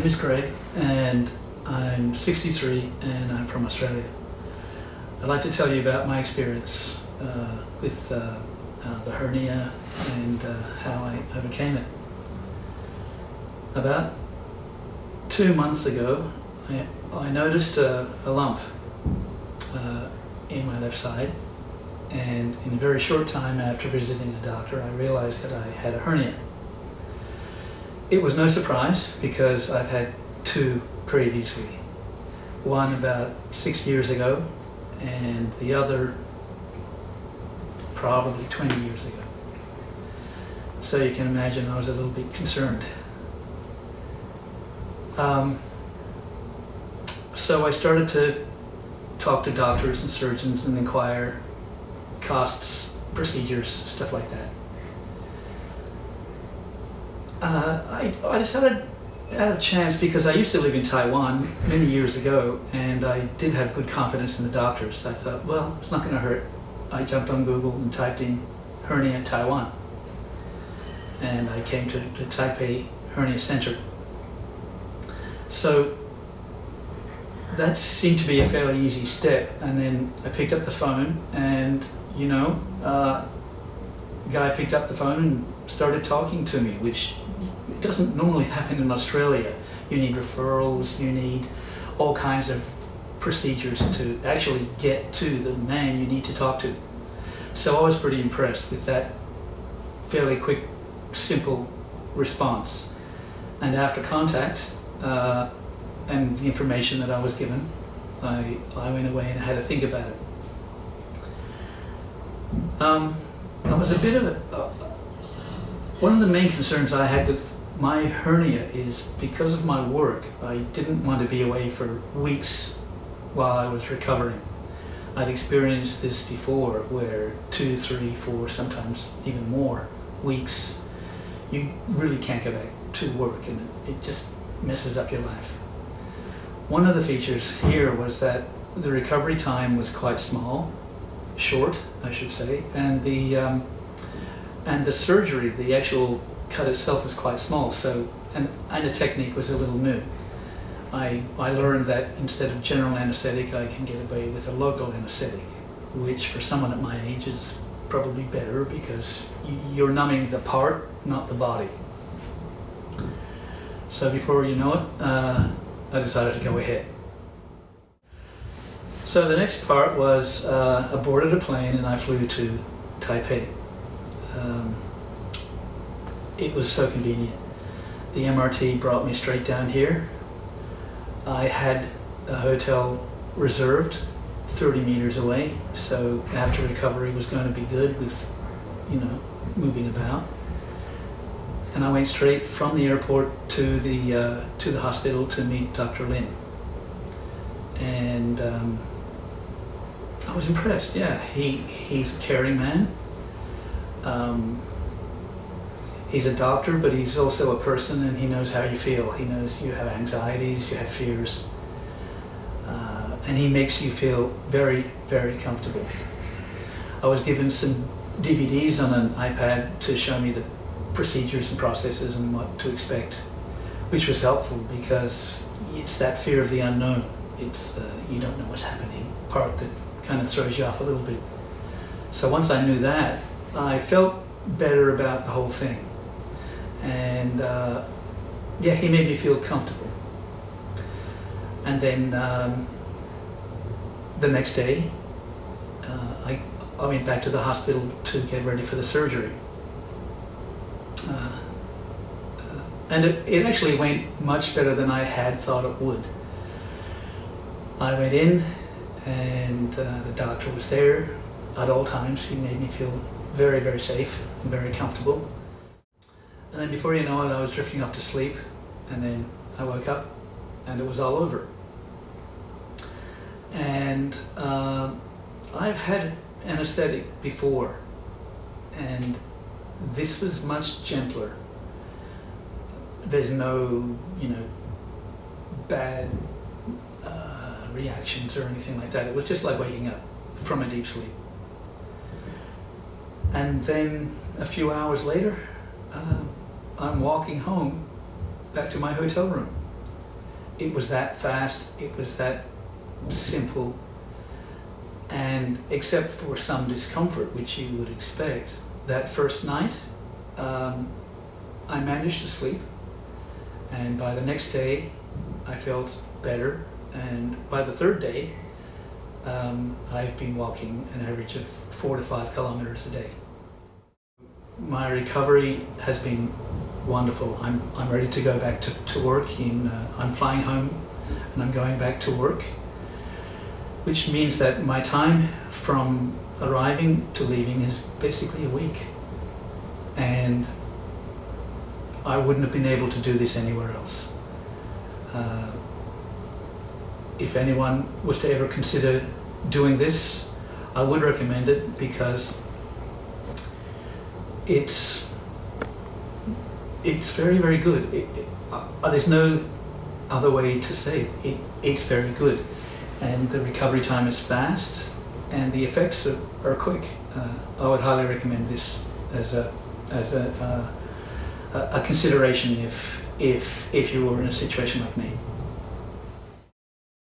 is Greg, and I'm 63 and I'm from Australia. I'd like to tell you about my experience with the hernia and how I overcame it. About 2 months ago, I noticed a lump in my left side, and in a very short time after visiting a doctor, I realized that I had a hernia. It was no surprise because I've had two previously. One about 6 years ago, and the other probably 20 years ago. So you can imagine I was a little bit concerned. So I started to talk to doctors and surgeons and inquire costs, procedures, stuff like that. I decided out of chance, because I used to live in Taiwan many years ago and I did have good confidence in the doctors. I thought, well, it's not going to hurt. I jumped on Google and typed in hernia Taiwan, and I came to the Taipei Hernia Center. So that seemed to be a fairly easy step, and then I picked up the phone and, the guy picked up the phone and started talking to me, which doesn't normally happen in Australia. You need referrals, you need all kinds of procedures to actually get to the man you need to talk to. So I was pretty impressed with that fairly quick, simple response. And after contact and the information that I was given, I went away and I had to think about it. I was a bit of one of the main concerns I had with my hernia is because of my work, I didn't want to be away for weeks while I was recovering. I'd experienced this before, where 2, 3, 4, sometimes even more weeks, you really can't go back to work, and it just messes up your life. One of the features here was that the recovery time was quite short, I should say, and the surgery, the actual cut itself, was quite small. So, and the technique was a little new. I learned that instead of general anesthetic, I can get away with a local anesthetic, which for someone at my age is probably better because you're numbing the part, not the body. So before you know it, I decided to go ahead. So the next part was I boarded a plane and I flew to Taipei. It was so convenient. The MRT brought me straight down here. I had a hotel reserved 30 meters away, so after recovery was going to be good with, moving about. And I went straight from the airport to the hospital to meet Dr. Lin. And I was impressed. Yeah, he's a caring man. He's a doctor, but he's also a person, and he knows how you feel. He knows you have anxieties, you have fears, and he makes you feel very, very comfortable. I was given some DVDs on an iPad to show me the procedures and processes and what to expect, which was helpful because it's that fear of the unknown. It's you don't know what's happening part that kind of throws you off a little bit. So once I knew that, I felt better about the whole thing. And he made me feel comfortable. And then the next day, I went back to the hospital to get ready for the surgery. And it actually went much better than I had thought it would. I went in, and the doctor was there at all times. He made me feel very, very safe and very comfortable. And then before you know it, I was drifting off to sleep, and then I woke up and it was all over. And I've had anesthetic before, and this was much gentler. There's no, bad reactions or anything like that. It was just like waking up from a deep sleep. And then a few hours later, I'm walking home back to my hotel room. it was that fast, it was that simple, and except for some discomfort, which you would expect, that first night I managed to sleep, and by the next day I felt better, and by the third day I've been walking an average of 4 to 5 kilometers a day. My recovery has been wonderful. I'm ready to go back to work. I'm flying home and I'm going back to work, which means that my time from arriving to leaving is basically a week. And I wouldn't have been able to do this anywhere else. If anyone was to ever consider doing this, I would recommend it, because it's very, very good. There's no other way to say it. It's very good, and the recovery time is fast, and the effects are quick. I would highly recommend this as a consideration if you were in a situation like me.